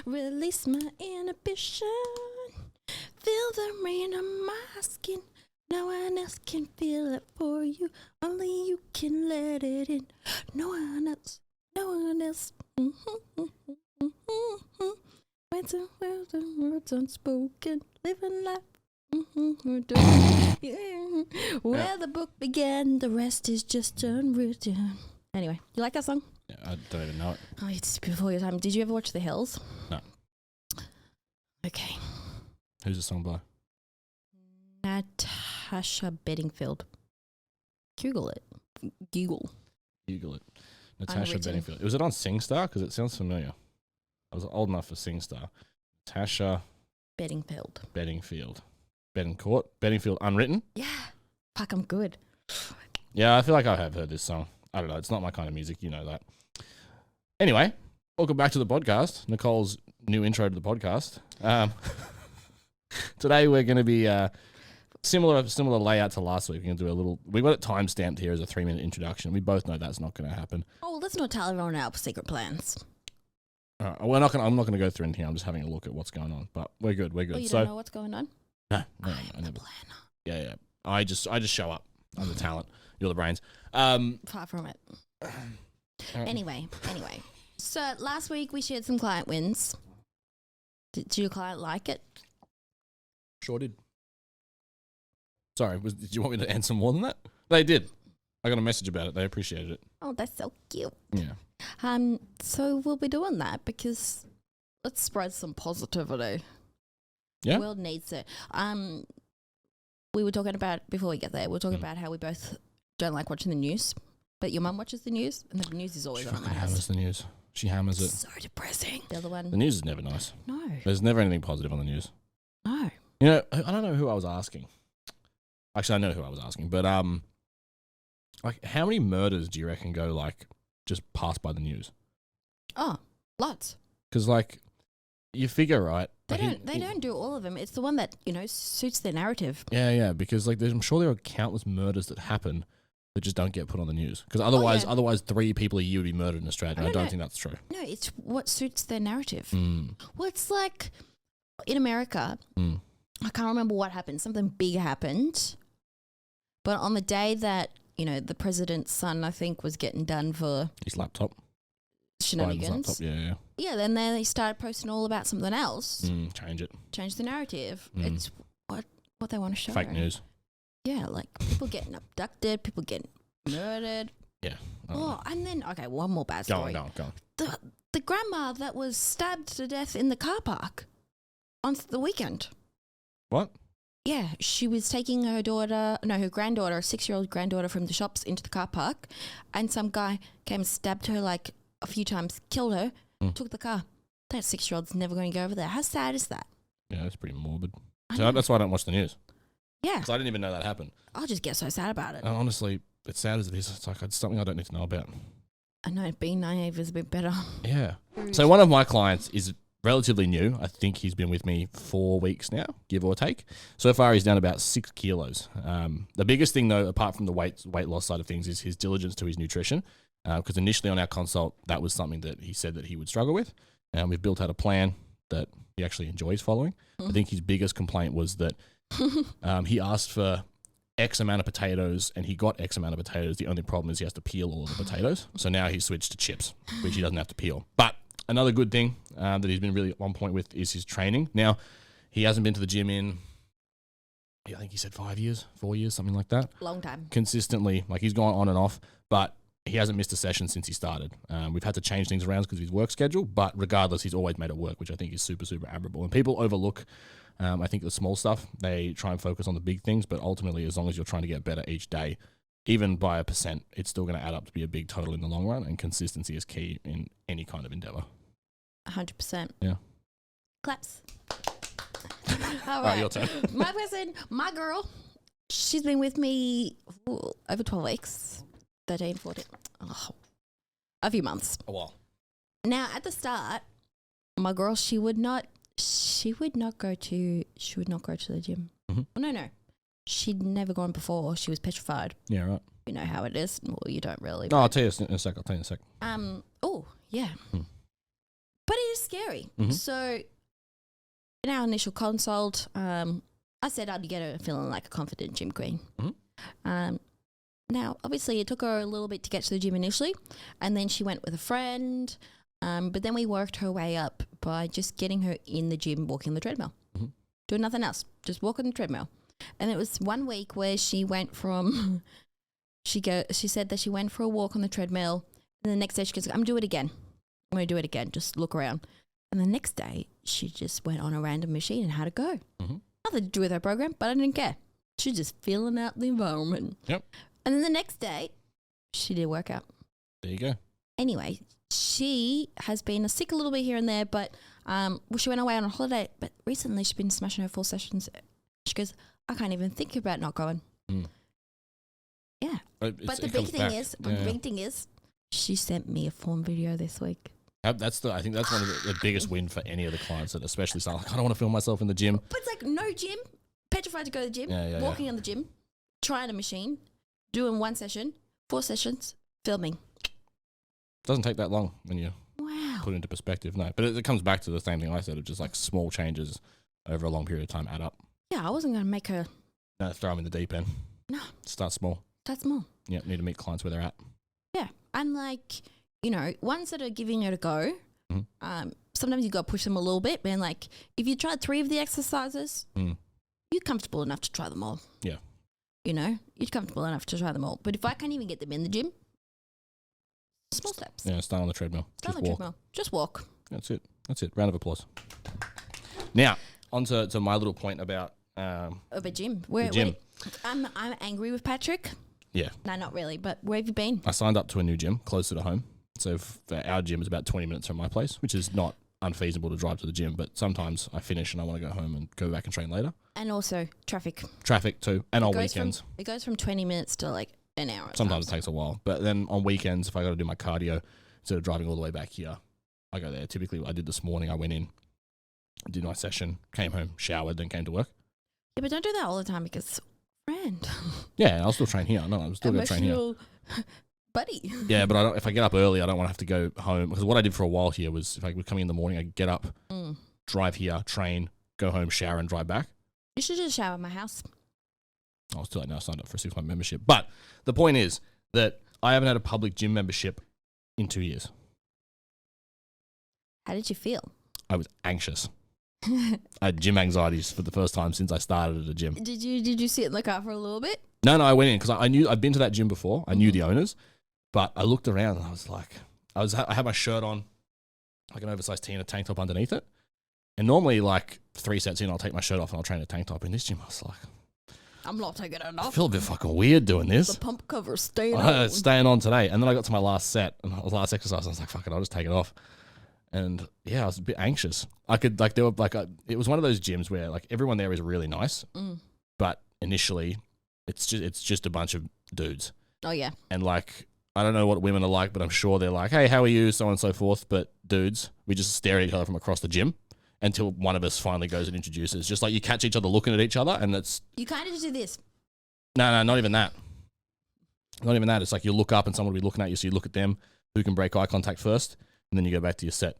Release my inhibition. Feel the rain on my skin. No one else can feel it for you. Only you can let it in. No one else. No one else. When the words unspoken, living life. Where the book began, the rest is just unwritten. Anyway, you like that song? Yeah, I don't even know it. Oh, it's before your time. Did you ever watch The Hills? No. Okay. Who's the song by? Natasha Bedingfield. Google it. Google it. Natasha Unwritten. Bedingfield. Was it on SingStar? Because it sounds familiar. I was old enough for SingStar. Natasha Bedingfield. Bedingfield Unwritten? Yeah. Fuck, I'm good. Yeah, I feel like I have heard this song. I don't know. It's not my kind of music. You know that. Anyway, welcome back to the podcast. Nicole's new intro to the podcast. Today we're going to be similar layout to last week. We're going to do a little. We got it time stamped here as a 3-minute introduction. We both know that's not going to happen. Oh, well, let's not tell everyone our secret plans. We're not going. I'm not going to go through anything. I'm just having a look at what's going on. But we're good. We're good. Oh, you don't know what's going on? No, I I am the never. planner. Yeah. I just show up. I'm the talent. You're the brains. Far from it. Alright. Anyway. So last week we shared some client wins. Did your client like it? Sure did. Sorry, did you want me to answer more than that? They did. I got a message about it. They appreciated it. Oh, that's so cute. Yeah. So we'll be doing that because let's spread some positivity. Yeah. The world needs it. We were talking about, before we get there, we were talking about how we both don't like watching the news, but your mum watches the news, and the news is always She on fucking my hammers house. the news. She hammers it. So depressing. The other one? The news is never nice. No. There's never anything positive on the news. No. You know, I don't know who I was asking. Actually, I know who I was asking, but like, how many murders do you reckon go like just pass by the news? Oh, lots. Because like, you figure, right? They like don't do all of them. It's the one that, suits their narrative. Yeah. Because like, I'm sure there are countless murders that happen that just don't get put on the news. Because otherwise, 3 people a year would be murdered in Australia. I don't think that's true. No, it's what suits their narrative. Mm. Well, it's like in America, I can't remember what happened. Something big happened. But on the day that, the president's son, I think, was getting done for His laptop. shenanigans. Laptop. Yeah. Yeah, then they started posting all about something else. Change it. Change the narrative. Mm. It's what they want to show. Fake news. Yeah, like people getting abducted, people getting murdered. Yeah. And then, one more bad story. Go on. The grandma that was stabbed to death in the car park on the weekend. What? Yeah, she was taking her granddaughter, a 6-year-old granddaughter from the shops into the car park, and some guy came and stabbed her like a few times, killed her, took the car. That 6-year-old's never going to go over there. How sad is that? Yeah, that's pretty morbid. I So know. that's why I don't watch the news. Yeah. Because I didn't even know that happened. I'll just get so sad about it. And honestly, it's sad as it is. It's like it's something I don't need to know about. I know, being naive is a bit better. Yeah. So one of my clients is relatively new. I think he's been with me 4 weeks now, give or take. So far, he's down about 6 kilos. The biggest thing, though, apart from the weight loss side of things, is his diligence to his nutrition. Because initially on our consult, that was something that he said that he would struggle with. And we've built out a plan that he actually enjoys following. I think his biggest complaint was that he asked for X amount of potatoes and he got X amount of potatoes. The only problem is he has to peel all of the potatoes. So now he's switched to chips, which he doesn't have to peel. But another good thing that he's been really on point with is his training. Now, he hasn't been to the gym in, I think he said 5 years, 4 years, something like that. Long time. Consistently, like he's gone on and off, but he hasn't missed a session since he started. We've had to change things around because of his work schedule, but regardless, he's always made it work, which I think is super, super admirable. And people overlook, I think, the small stuff. They try and focus on the big things, but ultimately, as long as you're trying to get better each day, even by a percent, it's still going to add up to be a big total in the long run, and consistency is key in any kind of endeavor. 100%. Yeah. Claps. All right, your turn. My person, my girl, she's been with me over 12 weeks, 13, 14, a few months. A while. Now, at the start, my girl, she would not go to the gym. Mm-hmm. No. She'd never gone before. She was petrified. Yeah, right. You know how it is. Well, you don't really. No, I'll tell you in a sec. Oh, yeah. Hmm. But it is scary. So in our initial consult, I said I'd get her feeling like a confident gym queen. Now, obviously, it took her a little bit to get to the gym initially, and then she went with a friend, but then we worked her way up by just getting her in the gym, walking the treadmill, doing nothing else, just walking the treadmill. And it was 1 week where she went from, she said that she went for a walk on the treadmill, and the next day she goes, I'm going to do it again. I'm going to do it again, just look around. And the next day, she just went on a random machine and had a go. Nothing to do with her program, but I didn't care. She was just feeling out the environment. Yep. And then the next day, she did a workout. There you go. Anyway, she has been sick a little bit here and there, but she went away on a holiday. But recently, she's been smashing her 4 sessions. She goes, I can't even think about not going. Yeah. But the big thing is, she sent me a form video this week. I think that's one of the biggest win for any of the clients that especially start like, I don't want to film myself in the gym. But it's like no gym, petrified to go to the gym, walking on the gym, trying a machine, doing 1 session, 4 sessions, filming. Doesn't take that long when you put it into perspective. No, but it comes back to the same thing I said of just like small changes over a long period of time add up. Yeah, I wasn't going to make her. No, throw them in the deep end. No. Start small. Start small. Yeah, need to meet clients where they're at. Yeah, and like, you know, ones that are giving it a go, sometimes you got to push them a little bit. And like, if you tried 3 of the exercises, you're comfortable enough to try them all. Yeah. You know, you're comfortable enough to try them all. But if I can't even get them in the gym, small steps. Yeah, start on the treadmill. Just walk. That's it. Round of applause. Now, on to my little point about of a gym. I'm angry with Patrick. Yeah. No, not really. But where have you been? I signed up to a new gym closer to home. So our gym is about 20 minutes from my place, which is not unfeasible to drive to the gym. But sometimes I finish and I want to go home and go back and train later. And also traffic. Traffic too. And on weekends. It goes from 20 minutes to like an hour. Sometimes it takes a while. But then on weekends, if I got to do my cardio, instead of driving all the way back here, I go there. Typically, what I did this morning, I went in, did my session, came home, showered, then came to work. Yeah, but don't do that all the time because friend. Yeah, I'll still train here. No, I'm still going to train here. Buddy. Yeah, but if I get up early, I don't want to have to go home. Because what I did for a while here was if I would come in the morning, I'd get up, drive here, train, go home, shower, and drive back. You should just shower at my house. I was too late now. I signed up for a 6-month membership. But the point is that I haven't had a public gym membership in 2 years. How did you feel? I was anxious. I had gym anxieties for the first time since I started at a gym. Did you sit in the car for a little bit? No, I went in because I knew I'd been to that gym before. I knew the owners, but I looked around and I was like, I had my shirt on, like an oversized tee and a tank top underneath it. And normally, like 3 sets in, I'll take my shirt off and I'll train a tank top. In this gym, I was like, I'm not taking it off. I feel a bit fucking weird doing this. The pump cover staying on. Staying on today. And then I got to my last set and the last exercise. And I was like, fuck it, I'll just take it off. And yeah, I was a bit anxious. It was one of those gyms where like everyone there is really nice, but initially it's just a bunch of dudes. Oh yeah. And like, I don't know what women are like, but I'm sure they're like, hey, how are you? So on and so forth. But dudes, we just stare at each other from across the gym until one of us finally goes and introduces. Just like you catch each other looking at each other and you kind of just do this. No, not even that. Not even that. It's like you look up and someone will be looking at you. So you look at them, who can break eye contact first. And then you go back to your set.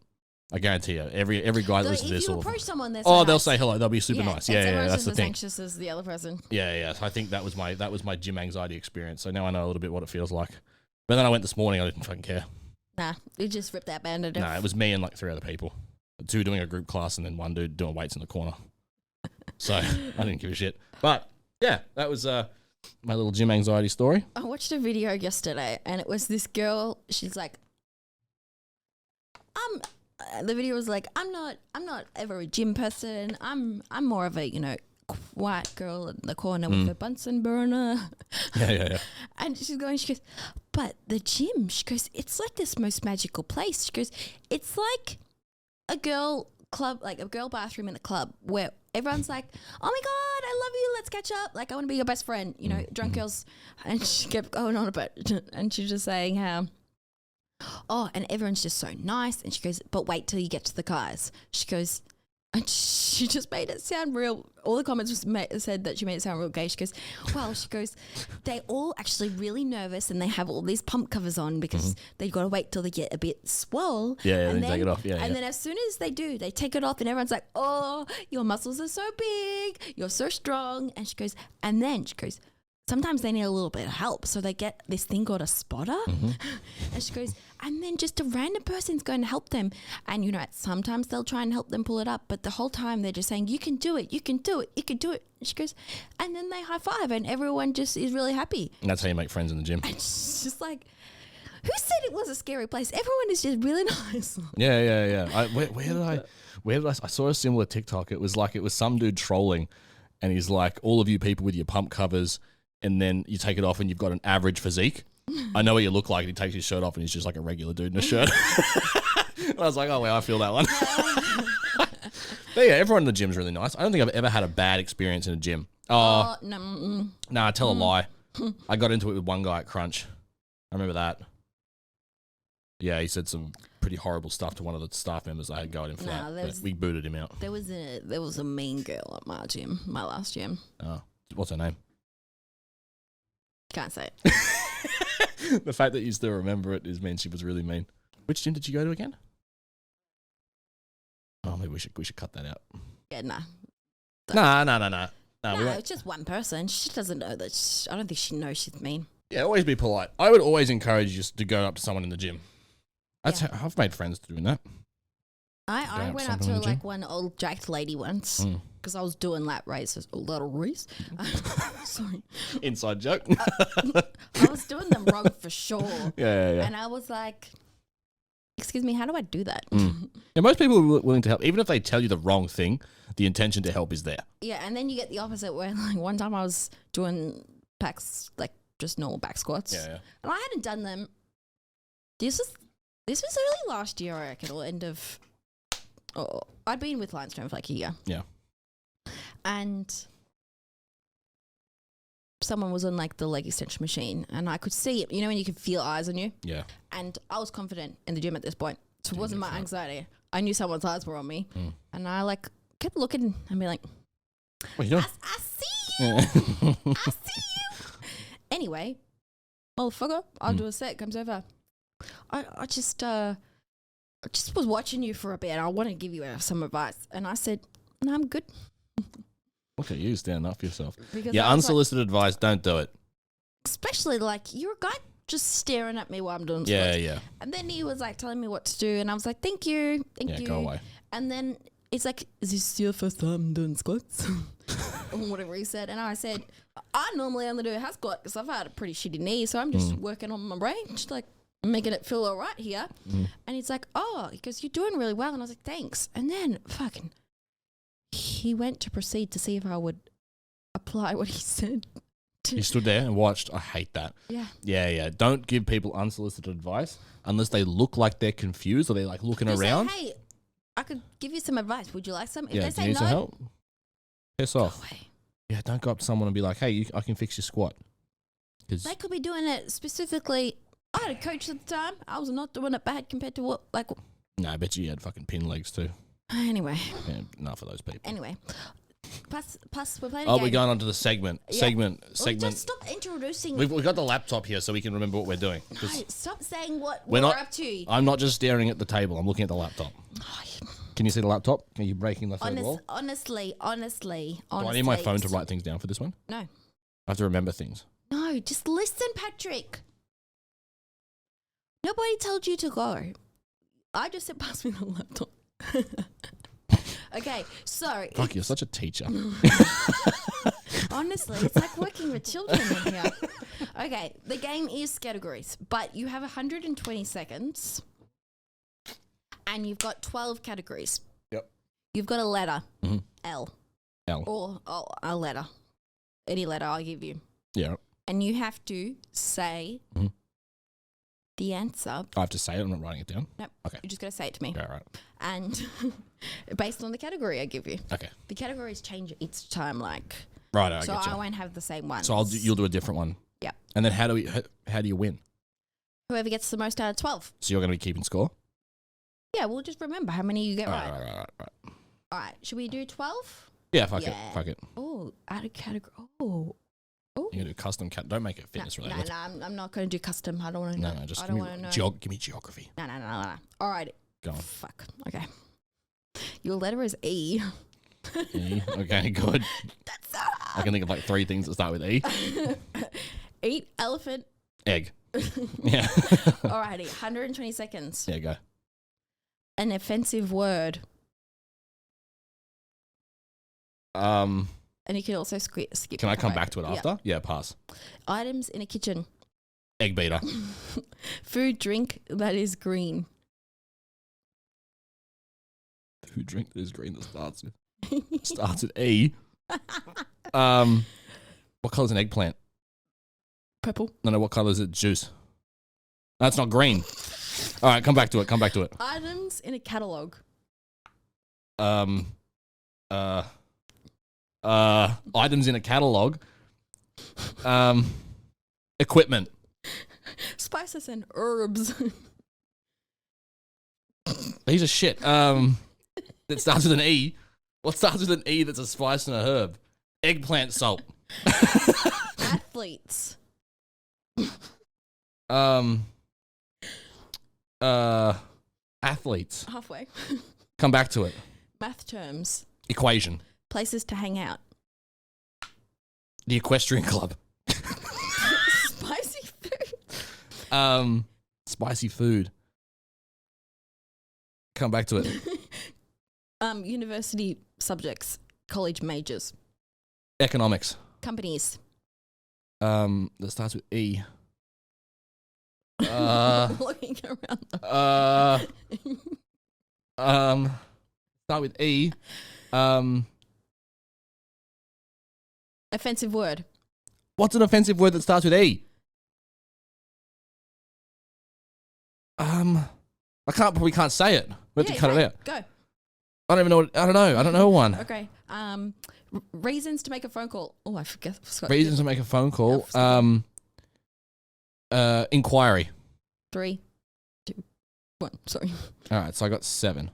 I guarantee you, every guy that listens to this, if you approach someone, they'll say hello. They'll be super nice. Yeah, that's the as thing. Anxious as the other person. Yeah. So I think that was my gym anxiety experience. So now I know a little bit what it feels like. But then I went this morning. I didn't fucking care. Nah, you just ripped that bandage off. Nah, it was me and like 3 other people, 2 doing a group class, and then 1 dude doing weights in the corner. So I didn't give a shit. But yeah, that was my little gym anxiety story. I watched a video yesterday, and it was this girl. She's like, the video was like, I'm not ever a gym person. I'm more of a, quiet girl in the corner with a Bunsen burner. Yeah. And she goes, but the gym, she goes, it's like this most magical place. She goes, it's like a girl club, like a girl bathroom in a club where everyone's like, oh my God, I love you. Let's catch up. Like, I want to be your best friend, drunk girls. And she kept going on about it. And she was just saying how, and everyone's just so nice. And she goes, but wait till you get to the guys. She goes, And she just made it sound real. All the comments said that she made it sound real gay. She goes, they all actually really nervous and they have all these pump covers on because they've got to wait till they get a bit swole. Yeah, and then take it off. Yeah, and then as soon as they do, they take it off and everyone's like, oh, your muscles are so big. You're so strong. And she goes, sometimes they need a little bit of help. So they get this thing called a spotter. And she goes, and then just a random person's going to help them. And, sometimes they'll try and help them pull it up. But the whole time they're just saying, you can do it, you can do it, you can do it. And she goes, and then they high five and everyone just is really happy. And that's how you make friends in the gym. And she's just like, who said it was a scary place? Everyone is just really nice. Yeah. Where did I saw a similar TikTok. It was some dude trolling and he's like, all of you people with your pump covers, and then you take it off and you've got an average physique. I know what you look like. And he takes his shirt off and he's just like a regular dude in a shirt. And I was like, oh, well, I feel that one. But yeah, everyone in the gym's really nice. I don't think I've ever had a bad experience in a gym. Oh, no. Nah, tell a lie. I got into it with one guy at Crunch. I remember that. Yeah, he said some pretty horrible stuff to one of the staff members. I had go at him for that. But we booted him out. There was a mean girl at my gym, my last gym. Oh, what's her name? Can't say it. The fact that you still remember it means she was really mean. Which gym did you go to again? Oh, maybe we should cut that out. Yeah, nah. No, it's just one person. She doesn't know that. I don't think she knows she's mean. Yeah, always be polite. I would always encourage you to go up to someone in the gym. How I've made friends doing that. I went up to one old jacked lady once because I was doing lap races. A little race. Sorry. Inside joke. I was doing them wrong for sure. Yeah. And I was like, excuse me, how do I do that? Yeah, most people are willing to help. Even if they tell you the wrong thing, the intention to help is there. Yeah, and then you get the opposite where one time I was doing packs, just normal back squats. Yeah. And I hadn't done them. This was early last year, I reckon, or end of... Oh, I'd been with Lionstone for a year. Yeah. And someone was on the leg extension machine and I could see it. You know when you can feel eyes on you? Yeah. And I was confident in the gym at this point. So it wasn't my anxiety. I knew someone's eyes were on me. And I kept looking and be like, what are you doing? I see you. I see you. Anyway, motherfucker, I'll do a set, comes over. I just was watching you for a bit. I want to give you some advice. And I said, no, I'm good. Look at you standing up for yourself. Because unsolicited advice, don't do it. Especially you're a guy just staring at me while I'm doing squats. Yeah. And then he was telling me what to do. And I was like, thank you. Yeah, go away. And then it's like, is this your first time doing squats? Or whatever he said. And I said, I normally only do a half squat because I've had a pretty shitty knee. So I'm just working on my brain. Just making it feel all right here. And he's like, oh, because you're doing really well. And I was like, thanks. And then he went to proceed to see if I would apply what he said. You stood there and watched. I hate that. Yeah. Yeah. Don't give people unsolicited advice unless they look like they're confused or they're looking around. Say, hey, I could give you some advice. Would you like some? If they say do you need some help? Piss off. Go away. Yeah, don't go up to someone and be like, hey, I can fix your squat. They could be doing it specifically. I had a coach at the time. I was not doing it bad compared to what, No, I bet you had fucking pin legs too. Anyway. Yeah, enough of those people. Anyway. Plus we're playing a game. We're going on to the segment. Yeah. Segment. Just stop introducing. We've got the laptop here so we can remember what we're doing. No, stop saying what we're up to. I'm not just staring at the table. I'm looking at the laptop. Can you see the laptop? Are you breaking the third wall? Honestly. Do I need my phone to write things down for this one? No. I have to remember things. No, just listen, Patrick. Nobody told you to go. I just said pass me the laptop. Okay, so... Fuck, you're such a teacher. Honestly, it's like working with children in here. Okay, the game is categories, but you have 120 seconds and you've got 12 categories. Yep. You've got a letter, L. L. Or a letter. Any letter I'll give you. Yeah. And you have to say the answer. I have to say it. I'm not writing it down. Nope. Okay. You're just going to say it to me. Yeah, right. And based on the category I give you. Okay. The categories change each time, Right. So I won't have the same one. So you'll do a different one. Yep. And then how do you win? Whoever gets the most out of 12. So you're going to be keeping score? Yeah, we'll just remember how many you get right. Right. All right. Should we do 12? Yeah, fuck it. Fuck it. Oh, out of category. Oh. You can do custom cat. Don't make it fitness related. No, I'm not going to do custom. I don't want to know. No, just I give don't me, want to know. give me geography. No. All right. Go on. Fuck. Okay. Your letter is E. E. Okay, good. That's so hard. I can think of like 3 things that start with E. Eat elephant. Egg. Yeah. Alrighty. 120 seconds. Yeah, go. An offensive word. And you can also skip. Can I come back to it after? Yeah, pass. Items in a kitchen. Egg beater. Food, drink that is green. Food, drink that is green that starts with E. What colour is an eggplant? Purple. No, what colour is it? Juice. That's not green. All right, come back to it. Items in a catalogue. Items in a catalogue. Equipment. Spices and herbs. These are shit. That starts with an E. What starts with an E that's a spice and a herb? Eggplant salt. Athletes. Athletes. Halfway. Come back to it. Math terms. Equation. Places to hang out. The equestrian club. Spicy food. Spicy food. Come back to it. University subjects. College majors. Economics. Companies. That starts with E. Looking around. Start with E. Offensive word. What's an offensive word that starts with E? We can't say it. We have to cut it out. Go. I don't even know. I don't know one. Okay. Reasons to make a phone call. Oh, I forgot. Reasons to make a phone call. Inquiry. 3, 2, 1. Sorry. All right, so I got 7.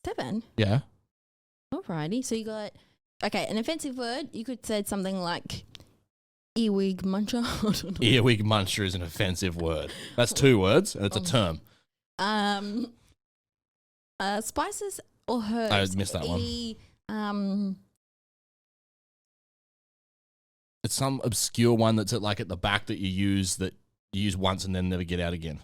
7? Yeah. Alrighty. So you got, an offensive word. You could say something like earwig muncher. I don't know. Earwig muncher is an offensive word. That's 2 words, and it's a term. Spices or herbs. I missed that one. It's some obscure one that's at the back that you use once and then never get out again.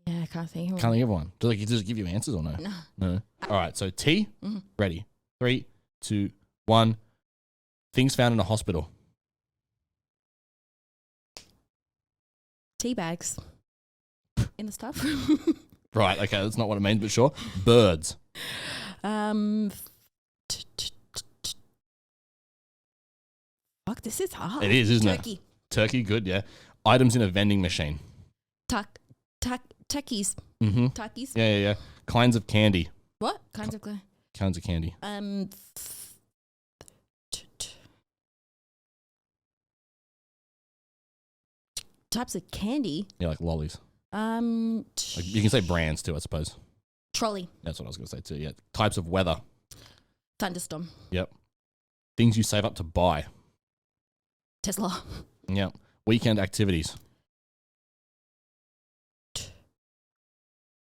Yeah, I can't think of one. Can't think of one. Does it give you answers or no? No. All right, so T. Mm-hmm. Ready. 3, 2, 1. Things found in a hospital. Tea bags. In the stuff. Right, okay, that's not what it means, but sure. Birds. Fuck, this is hard. It is, isn't Turkey. it? Turkey, good, yeah. Items in a vending machine. Takis. Mm-hmm. Takis. Yeah. Kinds of candy. What? Kinds of Kinds of candy. Types of candy. Yeah, like lollies. You can say brands too, I suppose. Trolley. That's what I was going to say too, yeah. Types of weather. Thunderstorm. Yep. Things you save up to buy. Tesla. Yep. Weekend activities.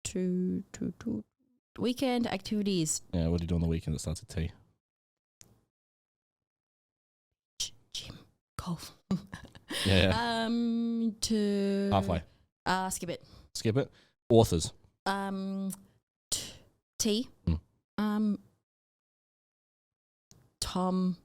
Two. Weekend activities. Yeah, what do you do on the weekend that starts with T? Gym. Golf. Yeah. Halfway. Skip it. Skip it. Authors. T. Tom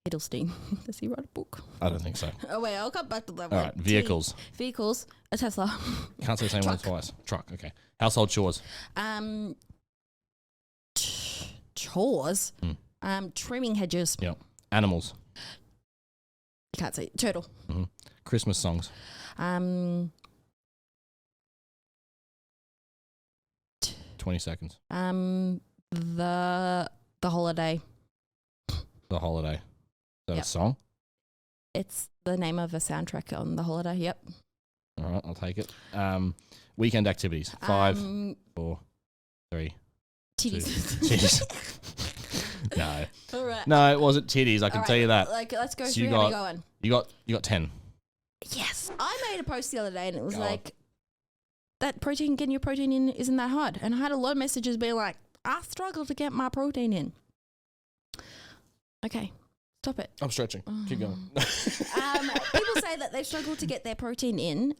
Hiddleston. Does he write a book? I don't think so. Oh wait, I'll come back to that. All right. Vehicles. Vehicles. A Tesla. Can't say the same one twice. Truck. Okay. Household chores. Chores. Trimming hedges. Yep. Animals. You can't say turtle. Mm-hmm. Christmas songs. 20 seconds. The holiday. The holiday. Is that Yep. a song? It's the name of a soundtrack on the holiday. Yep. All right, I'll take it. Weekend activities. 5, 4, 3, Titties. 2. Titties. No. All right. No, it wasn't titties. I can tell you that. Like, let's go So through you how we got- going. You got 10. Yes. I made a post the other day and it was Go on. like, that protein, getting your protein in isn't that hard. And I had a lot of messages being like, I struggle to get my protein in. Okay. Stop it. I'm stretching. Keep going. People say that they struggle to get their protein in.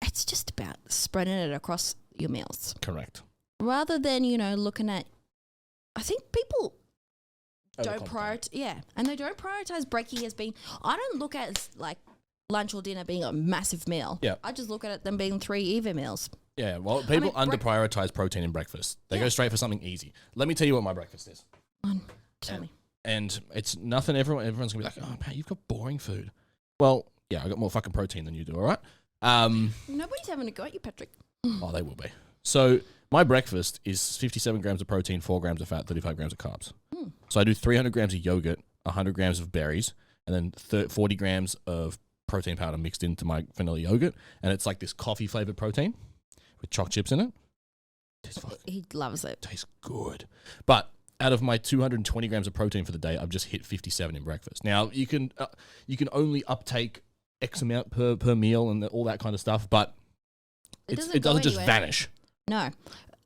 It's just about spreading it across your meals. Correct. Rather than, looking at, I think people don't Overcomplicate. prioritize, and they don't prioritize brekkie as being, I don't look at it as like lunch or dinner being a massive meal. Yeah. I just look at it them being 3 even meals. Yeah, well, people mean, under-prioritize protein in breakfast. They go straight for something easy. Let me tell you what my breakfast is. Tell me. And it's nothing, everyone's going to be like, oh, Pat, you've got boring food. Well, yeah, I got more fucking protein than you do, all right? Nobody's having a go at you, Patrick. Oh, they will be. So my breakfast is 57 grams of protein, 4 grams of fat, 35 grams of carbs. So I do 300 grams of yogurt, 100 grams of berries, and then 40 grams of protein powder mixed into my vanilla yogurt. And it's like this coffee-flavored protein with choc chips in it. He loves it. Tastes good. But out of my 220 grams of protein for the day, I've just hit 57 in breakfast. Now, you can only uptake X amount per meal and all that kind of stuff, but it doesn't just vanish. No.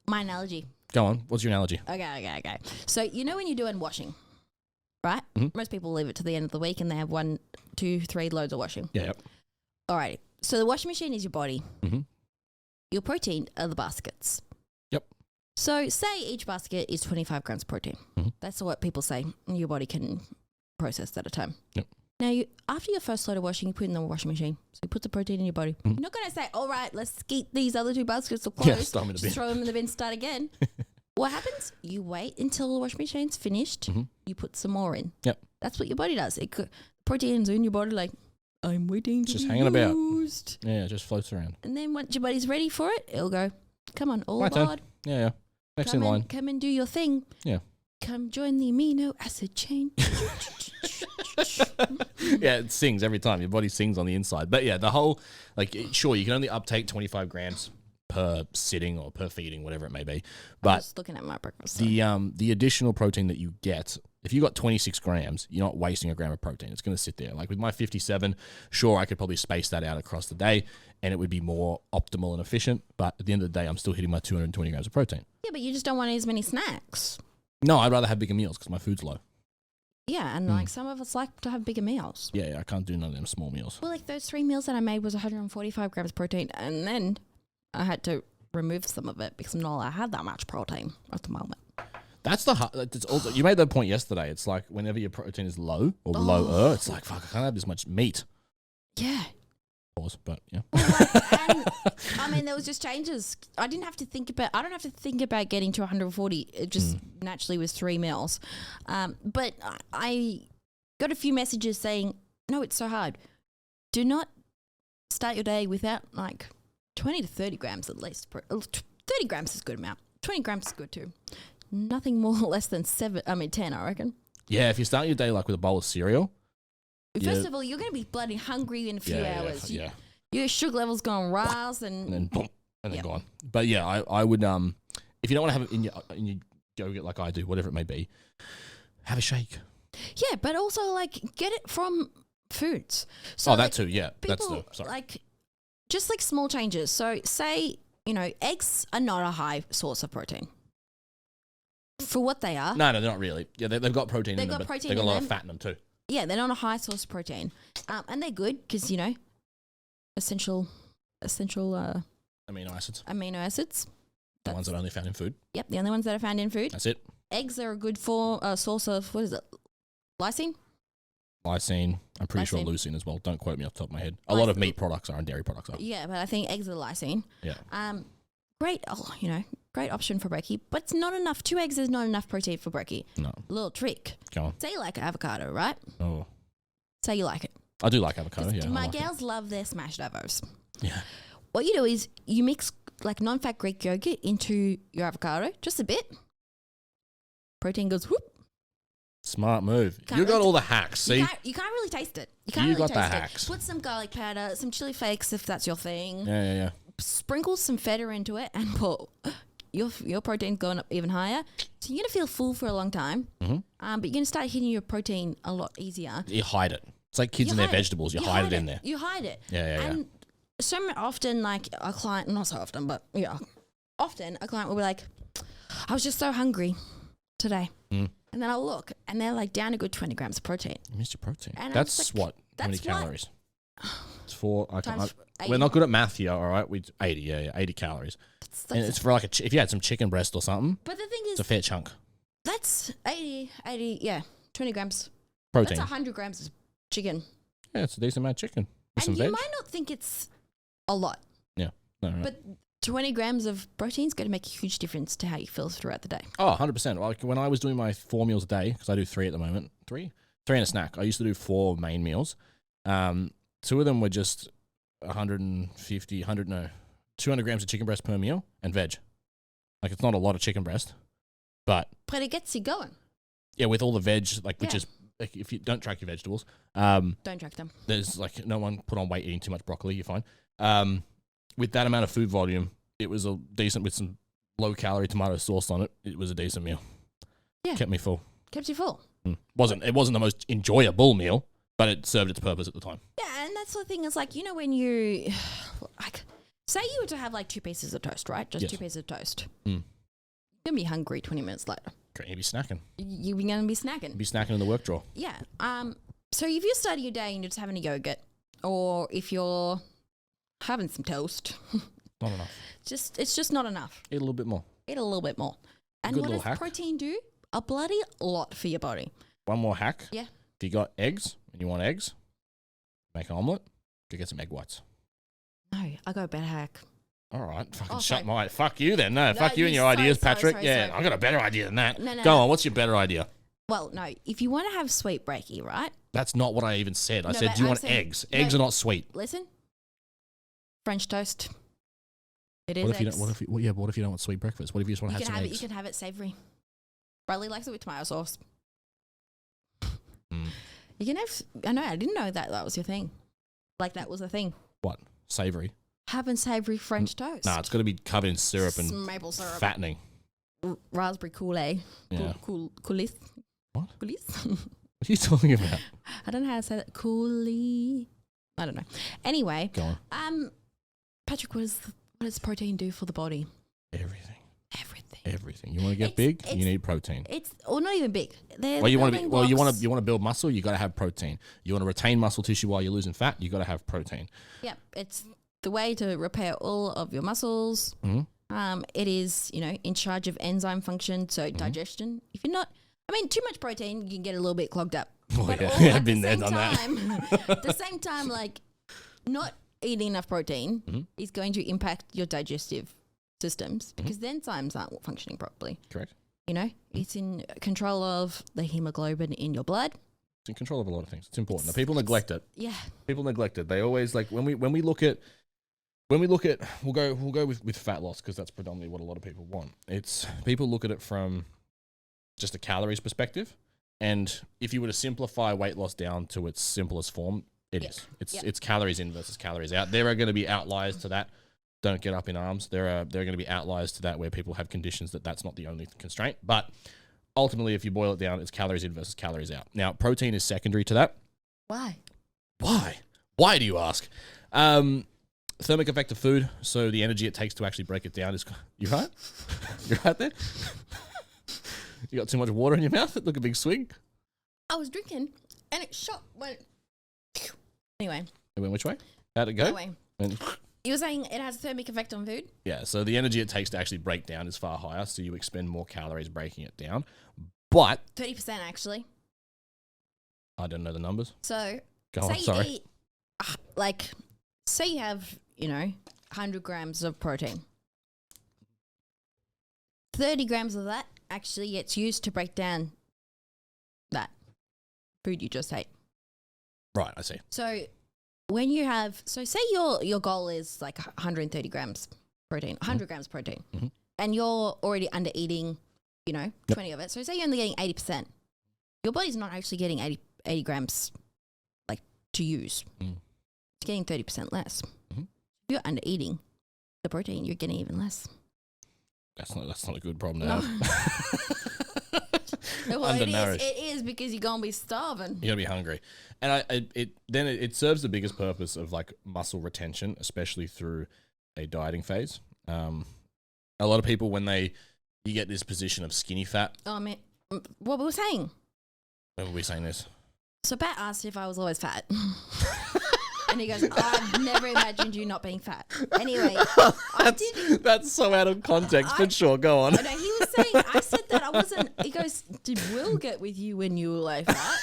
My analogy. Go on. What's your analogy? Okay. So, when you're doing washing, right? Mhm. Most people leave it to the end of the week and they have 1, 2, 3 loads of washing. Yeah. Yep. All right. So the washing machine is your body. Mhm. Your protein are the baskets. Yep. So say each basket is 25 grams of protein. Mhm. That's what people say your body can process at a time. Yep. Now, after your first load of washing, you put it in the washing machine. So you put the protein in your body. Mhm. You're not going to say, all right, let's skeet these other 2 baskets of Yeah, clothes. throw 'em in the bin. Just throw them in the bin, start again. What happens? You wait until the washing machine's finished. Mhm. You put some more in. Yep. That's what your body does. Protein's in your body like, I'm waiting to Just be hanging about. used. Yeah, it just floats around. And then once your body's ready for it, it'll go, come on, all My turn. aboard. Yeah. Next in line. Come and do your thing. Yeah. Come join the amino acid chain. Yeah, it sings every time. Your body sings on the inside. But yeah, the whole, sure, you can only uptake 25 grams per sitting or per feeding, whatever it may be. I'm But just looking at my breakfast. So. the additional protein that you get, if you got 26 grams, you're not wasting a gram of protein. It's going to sit there. Like with my 57, sure, I could probably space that out across the day and it would be more optimal and efficient. But at the end of the day, I'm still hitting my 220 grams of protein. Yeah, but you just don't want as many snacks. No, I'd rather have bigger meals because my food's low. Yeah, and like some of us like to have bigger meals. Yeah, I can't do none of them small meals. Well, like those 3 meals that I made was 145 grams of protein, and then I had to remove some of it because I'm not allowed to have that much protein at the moment. That's it's also, you made that point yesterday. It's like whenever your protein is low or lower, it's like, fuck, I can't have this much meat. Yeah. Pause, but yeah. And, I mean, there was just changes. I don't have to think about getting to 140. It just naturally was 3 meals. But I got a few messages saying, no, it's so hard. Do not start your day without like 20 to 30 grams at least. 30 grams is a good amount. 20 grams is good too. Nothing more less than 10, I reckon. Yeah, if you start your day like with a bowl of cereal. First of all, you're going to be bloody hungry in a few hours. Yeah. Your sugar level's going rise And then boom, and then gone. But yeah, I would if you don't want to have it in your yogurt like I do, whatever it may be, have a shake. Yeah, but also like get it from foods. So that too, yeah. People, just like small changes. So say, eggs are not a high source of protein. For what they are. No, they're not really. Yeah, they've got protein in them, but they've got a lot of fat in them too. Yeah, they're not a high source of protein. And they're good because, essential amino acids. Amino acids. The ones that are only found in food. Yep, the only ones that are found in food. That's it. Eggs are a good source of, what is it, lysine? Lysine. I'm pretty sure leucine as well. Don't quote me off the top of my head. A lot of meat products are and dairy products are. Yeah, but I think eggs are lysine. Yeah. Great, great option for brekkie, but it's not enough. 2 eggs is not enough protein for brekkie. No. A little trick. Go on. Say you like avocado, right? Oh. Say you like it. I do like avocado, yeah. My gals love their smashed avos. Yeah. What you do is you mix like non-fat Greek yogurt into your avocado, just a bit. Protein goes whoop. Smart move. Can't You got really all the hacks. See, you can't really taste it. You can't You really got the taste hacks. it. Put some garlic powder, some chili flakes if that's your thing. yeah. Sprinkle some feta into it and put your protein going up even higher. So you're going to feel full for a long time, but you're going to start hitting your protein a lot easier. You hide it. It's like kids You and their hide it. vegetables. You hide it in there. You hide it. Yeah. And so often, like a client, not so often, but often a client will be like, I was just so hungry today. And then I'll look and they're like down a good 20 grams of protein. You missed your protein. And That's like, how many calories? It's 4. Times 80. We're not good at math here, all right? 80, yeah, 80 calories. And it's for like if you had some chicken breast or something, but the thing is, it's a fair chunk. that's 80, 20 grams. Protein. That's 100 grams of chicken. Yeah, it's a decent amount of chicken. With some And you veg. might not think it's a lot, Yeah. No. but 20 grams of protein is going to make a huge difference to how you feel throughout the day. Oh, 100%. Like when I was doing my 4 meals a day, because I do 3 at the moment, 3 and a snack. I used to do 4 main meals. 2 of them were just 200 grams of chicken breast per meal and veg. Like it's not a lot of chicken breast, but it gets you going. yeah, with all the veg, like which Yeah. is like if you don't track your vegetables, Don't track them. there's like no one put on weight eating too much broccoli. You're fine. With that amount of food volume, it was a decent with some low calorie tomato sauce on it. It was a decent meal. Yeah. Kept me full. Kept you full. It wasn't the most enjoyable meal, but it served its purpose at the time. Yeah, and that's the thing is like, when you, like, say you were to have like 2 pieces of toast, right? Just Yes. 2 pieces of toast. You're going to be hungry 20 minutes later. Great, you'd be snacking. You're going to be snacking. Be snacking in the work drawer. Yeah. So if you're starting your day and you're just having a yogurt, or if you're having some toast, Not enough. it's just not enough. Eat a little bit more. Eat a little bit more. And Good what little does hack. protein do? A bloody lot for your body. One more hack. Yeah. If you got eggs and you want eggs, make an omelette. Go get some egg whites. No, I got a better hack. All right, fucking Oh, shut sorry. my. Fuck you then. No, fuck you and you- your sorry, ideas, sorry, Patrick. sorry, yeah, sorry. I got a better idea than that. No, Go no. on. What's your better idea? Well, no, if you want to have sweet breaky, right? That's not what I even said. I No, said, but do you I'm want saying- eggs? no. Eggs are not sweet. Listen. French toast. It is What if you eggs. don't? What if you don't want sweet breakfast? What if you just want to You have can some have it. eggs? You can have it savory. Bradley likes it with tomato sauce. You can have. I know. I didn't know that was your thing. Like that was a thing. What? Savory? Having savory French toast. Nah, it's got to be covered in syrup and maple syrup. fattening. Raspberry Kool-Aid. Yeah. Coulis. What? Coulis. What are you talking about? I don't know how to say that. Coulis. I don't know. Anyway, Go on. Patrick, what does protein do for the body? Everything. Everything. You want to get big? You need protein. It's not even big. Well, you want to build muscle. You got to have protein. You want to retain muscle tissue while you're losing fat. You got to have protein. Yeah, it's the way to repair all of your muscles. It is, in charge of enzyme function, so digestion. If you're not, too much protein, you can get a little bit clogged up. Oh, But yeah. all I've at been the there, same done that. time, at the same time, like not eating enough protein is going to impact your digestive systems because the enzymes aren't functioning properly. Correct. It's in control of the hemoglobin in your blood. It's in control of a lot of things. It's important. Now, people neglect it. Yeah. People neglect it. They always like when we look at we'll go with fat loss because that's predominantly what a lot of people want. It's people look at it from just a calories perspective, and if you were to simplify weight loss down to its simplest form, it's calories in versus calories out. There are going to be outliers to that. Don't get up in arms. There are going to be outliers to that where people have conditions that's not the only constraint. But ultimately, if you boil it down, it's calories in versus calories out. Now, protein is secondary to that. Why? Why do you ask? Thermic effect of food, so the energy it takes to actually break it down is... You right? You right there? You got too much water in your mouth? It took a big swig. I was drinking and it went. Anyway. It went which way? How'd it go? Anyway. You were saying it has a thermic effect on food? Yeah, so the energy it takes to actually break down is far higher, so you expend more calories breaking it down. But... 30% actually. I don't know the numbers. So, Go on, say sorry. you eat, say you have, 100 grams of protein. 30 grams of that actually gets used to break down that food you just ate. Right, I see. So when you have, say your goal is like 130 grams protein, 100 grams protein, and you're already under eating, 20 of it. So say you're only getting 80%. your body's not actually getting 80 grams like to use. It's getting 30% less. If you're under eating the protein, you're getting even less. That's not a good problem to have. Well, it is because you're gonna be starving. You're gonna be hungry, and it serves the biggest purpose of like muscle retention, especially through a dieting phase. A lot of people when you get this position of skinny fat. Oh man, what were we saying? When were we saying this? So Pat asked if I was always fat. And he goes, I've never imagined you not being fat. Anyway, that's so out of context, but sure, go on. No, he was saying, I said that I wasn't, he goes, did Will get with you when you were like fat?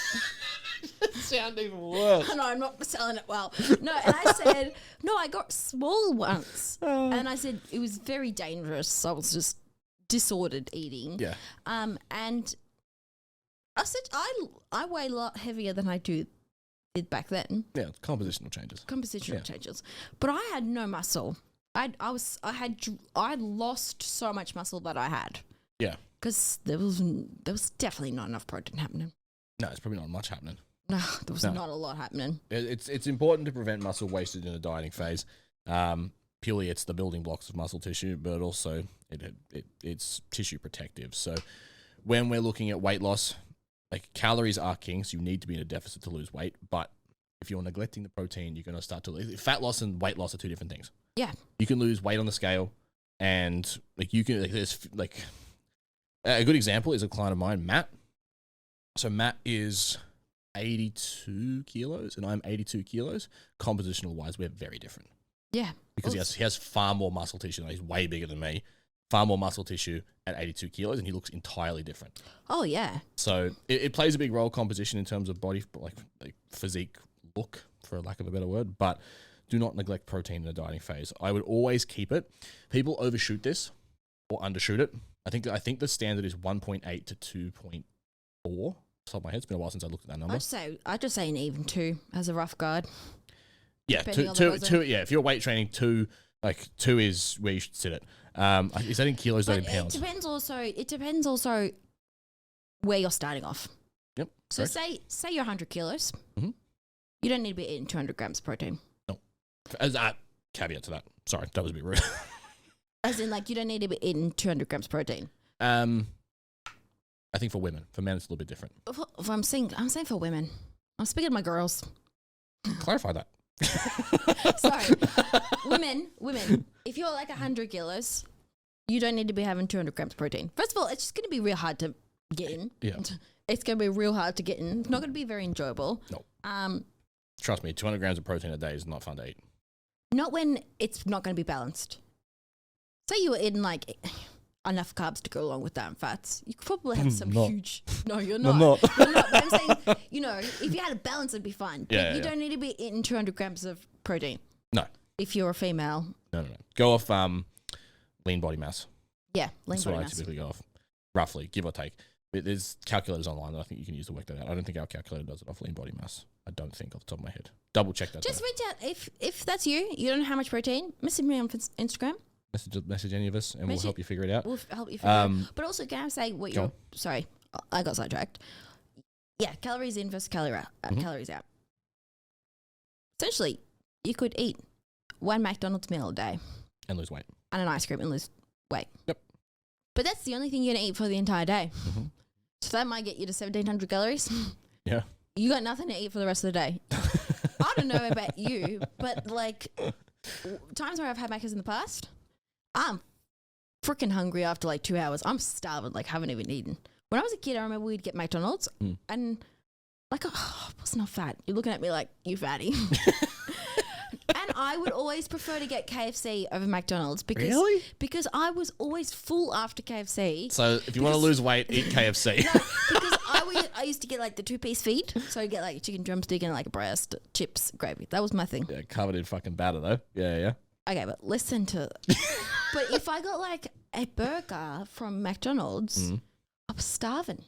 It sounded even worse. No, I'm not selling it well. No, and I said, no, I got small once. And I said, it was very dangerous. I was just disordered eating. Yeah. And I said, I weigh a lot heavier than I did back then. Yeah, compositional changes. Changes. But I had no muscle. I lost so much muscle that I had. Yeah. Because there was definitely not enough protein happening. No, it's probably not much happening. No, there was not a lot happening. It's important to prevent muscle wasted in a dieting phase. Purely, it's the building blocks of muscle tissue, but also it's tissue protective. So when we're looking at weight loss, like calories are king, so you need to be in a deficit to lose weight. But if you're neglecting the protein, you're going to start to lose. Fat loss and weight loss are two different things. Yeah, you can lose weight on the scale, and like you can. Like, there's like a good example is a client of mine, Matt. So Matt is 82 kilos, and I'm 82 kilos. Compositional wise, we're very different. Yeah, because he has far more muscle tissue. He's way bigger than me. Far more muscle tissue at 82 kilos, and he looks entirely different. Oh, yeah. So it plays a big role, composition, in terms of body, like physique look, for lack of a better word. But do not neglect protein in the dieting phase. I would always keep it. People overshoot this or undershoot it. I think the standard is 1.8 to 2.4. Off the top of my head, it's been a while since I looked at that number. I'd just say an even 2 as a rough guide. Yeah, two. Yeah, if you're weight training, 2 is where you should sit it. Is that in kilos, not in pounds? It depends also where you're starting off. Yep. So say you're 100 kilos. Mm-hmm. You don't need to be eating 200 grams of protein. No. As a caveat to that. Sorry, that was a bit rude. As in, like, you don't need to be eating 200 grams of protein. I think for women. For men, it's a little bit different. I'm saying for women. I'm speaking to my girls. Clarify that. Sorry. Women, if you're like 100 kilos, you don't need to be having 200 grams of protein. First of all, it's just going to be real hard to get in. Yeah. It's going to be real hard to get in. It's not going to be very enjoyable. No. Trust me, 200 grams of protein a day is not fun to eat. Not when it's not going to be balanced. Say you were eating like enough carbs to go along with that and fats. You could probably have some huge... No, you're not. I'm not. You're not. But I'm saying, if you had a balance, it'd be fine. Yeah, but you don't need to be eating 200 grams of protein. No. If you're a female. No. Go off lean body mass. Yeah, lean That's body what mass. I typically go off, roughly, give or take. There's calculators online that I think you can use to work that out. I don't think our calculator does it off lean body mass. I don't think, off the top of my head. Double check that. Just reach out. If that's you don't know how much protein, message me on Instagram. Message any of us, and we'll help you figure it out. We'll help you figure it out. But also, can I say what you're... Sorry, I got sidetracked. Yeah, calories in versus calories out. Essentially, you could eat one McDonald's meal a day. And lose weight. And an ice cream and lose weight. Yep. But that's the only thing you're going to eat for the entire day. Mm-hmm. So that might get you to 1,700 calories. Yeah. You got nothing to eat for the rest of the day. I don't know about you, but like times where I've had Macca's in the past, I'm freaking hungry after like 2 hours. I'm starving, like haven't even eaten. When I was a kid, I remember we'd get McDonald's and like, I was not fat. You're looking at me like, you fatty. And I would always prefer to get KFC over McDonald's because I was always full after KFC. So if you want to lose weight, eat KFC. No, because I used to get like the 2-piece feed. So I'd get like a chicken drumstick and like a breast, chips, gravy. That was my thing. Yeah, covered in fucking batter though. Yeah. Okay, but listen to... But if I got like a burger from McDonald's, I was starving.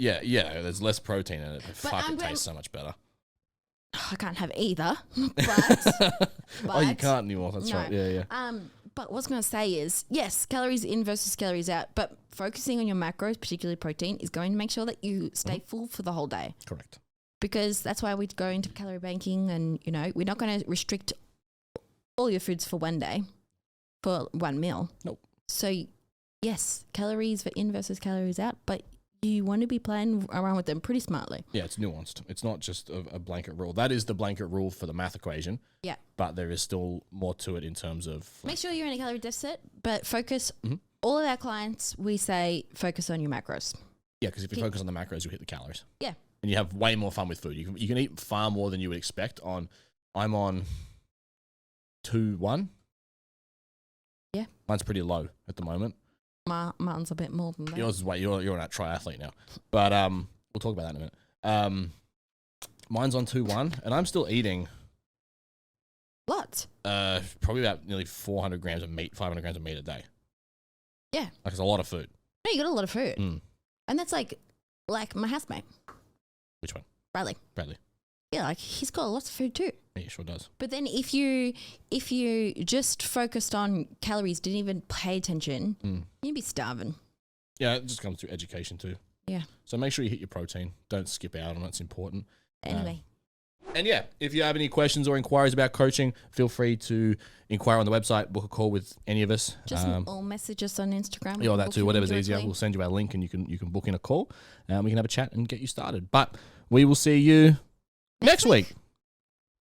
Yeah, there's less protein in it, but it tastes so much better. I can't have either, but oh, you can't anymore. That's right. Yeah. But what I was going to say is, yes, calories in versus calories out, but focusing on your macros, particularly protein, is going to make sure that you stay full for the whole day. Correct. Because that's why we go into calorie banking and, we're not going to restrict all your foods for one day, for one meal. Nope. So, yes, calories for in versus calories out, but you want to be playing around with them pretty smartly. Yeah, it's nuanced. It's not just a blanket rule. That is the blanket rule for the math equation. Yeah. But there is still more to it in terms of... Make sure you're in a calorie deficit, but focus... All of our clients, we say focus on your macros. Yeah, because if you focus on the macros, you hit the calories. Yeah. And you have way more fun with food. You can eat far more than you would expect on... I'm on 2-1. Yeah. Mine's pretty low at the moment. Mine's a bit more than that. Yours is way... You're an triathlete now. But we'll talk about that in a minute. Mine's on 2-1, and I'm still eating... What? Probably about nearly 400 grams of meat, 500 grams of meat a day. Yeah. Like, it's a lot of food. No, you got a lot of food. Mm. And that's like my housemate. Which one? Bradley. Bradley. Yeah, like he's got lots of food too. Yeah, he sure does. But then if you just focused on calories, didn't even pay attention, you'd be starving. Yeah, it just comes through education too. Yeah. So make sure you hit your protein. Don't skip out on it. It's important. Anyway. And yeah, if you have any questions or inquiries about coaching, feel free to inquire on the website, book a call with any of us. Just or message us on Instagram. Yeah, that too, whatever's easier. We'll send you our link and you can book in a call and we can have a chat and get you started. But we will see you next week.